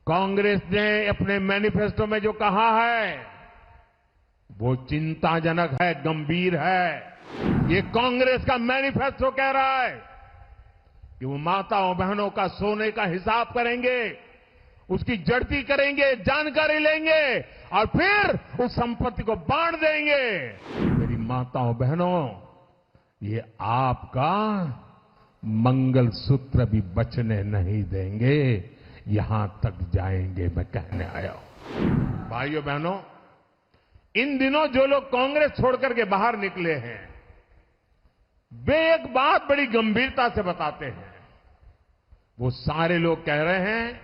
कांग्रेस ने अपने मैनिफेस्टो में जो कहा है वो चिंताजनक है, गंभीर है। ये कांग्रेस का मैनिफेस्टो कह रहा है कि वो माताओं बहनों का सोने का हिसाब करेंगे, उसकी जड़ती करेंगे, जानकारी लेंगे और फिर उस संपत्ति को बांट देंगे। मेरी माताओं बहनों, ये आपका मंगलसूत्र भी बचने नहीं देंगे, यहां तक जाएंगे, मैं कहने आया हूं। भाइयों बहनों, इन दिनों जो लोग कांग्रेस छोड़कर के बाहर निकले हैं, वे एक बात बड़ी गंभीरता से बताते हैं। वो सारे लोग कह रहे हैं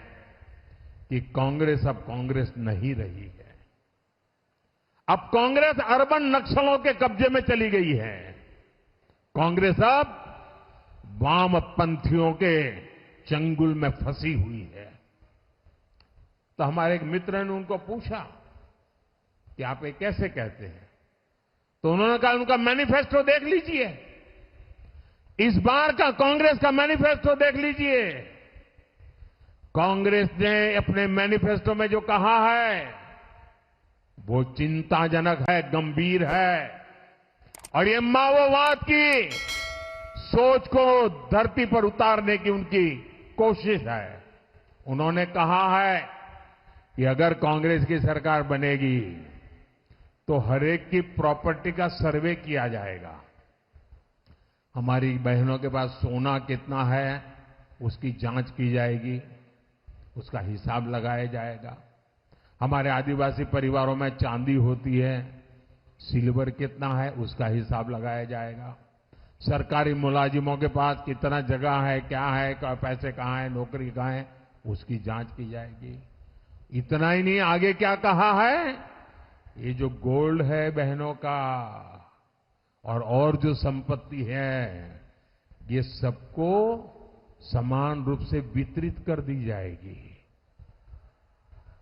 कि कांग्रेस अब कांग्रेस नहीं रही है। अब कांग्रेस अर्बन नक्सलों के कब्जे में चली गई है। कांग्रेस अब वामपंथियों के चंगुल में फंसी हुई है। तो हमारे एक मित्र ने उनको पूछा कि आप ये कैसे कहते हैं? तो उन्होंने कहा उनका मैनिफेस्टो देख लीजिए, इस बार का कांग्रेस का मैनिफेस्टो देख लीजिए। कांग्रेस ने अपने मैनिफेस्टो में जो कहा है वो चिंताजनक है, गंभीर है और ये माओवाद की सोच को धरती पर उतारने की उनकी कोशिश है। उन्होंने कहा है कि अगर कांग्रेस की सरकार बनेगी तो हरेक की प्रॉपर्टी का सर्वे किया जाएगा। हमारी बहनों के पास सोना कितना है उसकी जांच की जाएगी, उसका हिसाब लगाया जाएगा। हमारे आदिवासी परिवारों में चांदी होती है, सिल्वर कितना है उसका हिसाब लगाया जाएगा। सरकारी मुलाजिमों के पास कितना जगह है, क्या है, पैसे कहां है, नौकरी कहां है, उसकी जांच की जाएगी। इतना ही नहीं, आगे क्या कहा है, ये जो गोल्ड है बहनों का और जो संपत्ति है, ये सबको समान रूप से वितरित कर दी जाएगी।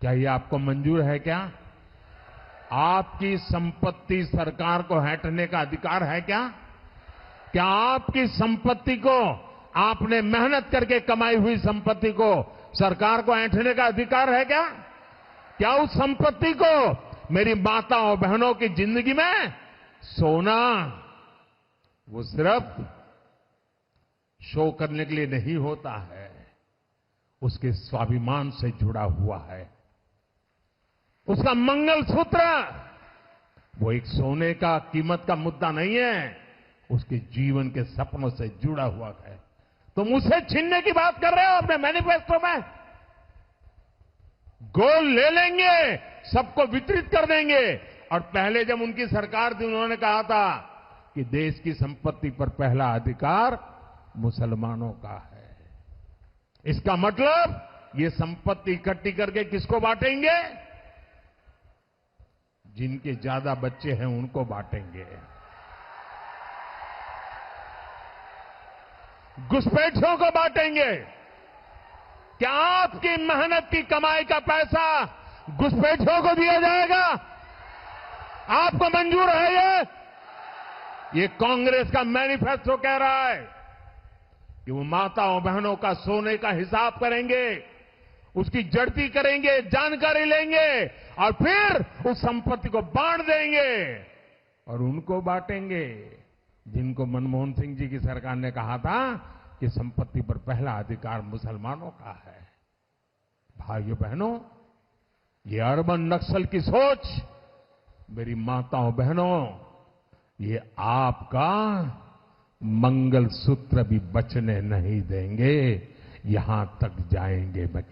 क्या ये आपको मंजूर है? क्या आपकी संपत्ति सरकार को हड़पने का अधिकार है? क्या आपकी संपत्ति को, आपने मेहनत करके कमाई हुई संपत्ति को सरकार को ऐंठने का अधिकार है? क्या उस संपत्ति को मेरी माताओं बहनों की जिंदगी में सोना वो सिर्फ शो करने के लिए नहीं होता है, उसके स्वाभिमान से जुड़ा हुआ है। उसका मंगलसूत्र वो एक सोने का कीमत का मुद्दा नहीं है, उसके जीवन के सपनों से जुड़ा हुआ है। तुम उसे छीनने की बात कर रहे हो अपने मैनिफेस्टो में। गोल्ड ले लेंगे, सबको वितरित कर देंगे। और पहले जब उनकी सरकार थी उन्होंने कहा था कि देश की संपत्ति पर पहला अधिकार मुसलमानों का है। इसका मतलब ये संपत्ति इकट्ठी करके किसको बांटेंगे? जिनके ज्यादा बच्चे हैं उनको बांटेंगे। घुसपैठियों को बांटेंगे। क्या आपकी मेहनत की कमाई का पैसा घुसपैठियों को दिया जाएगा? आपको मंजूर है? ये कांग्रेस का मैनिफेस्टो कह रहा है कि वो माताओं बहनों का सोने का हिसाब करेंगे, उसकी जड़ती करेंगे, जानकारी लेंगे और फिर उस संपत्ति को बांट देंगे। और उनको बांटेंगे जिनको मनमोहन सिंह जी की सरकार ने कहा था कि संपत्ति पर पहला अधिकार मुसलमानों का है। भाइयों बहनों, ये अर्बन नक्सल की सोच, मेरी माताओं बहनों, ये आपका मंगलसूत्र भी बचने नहीं देंगे, यहां तक जाएंगे। मैं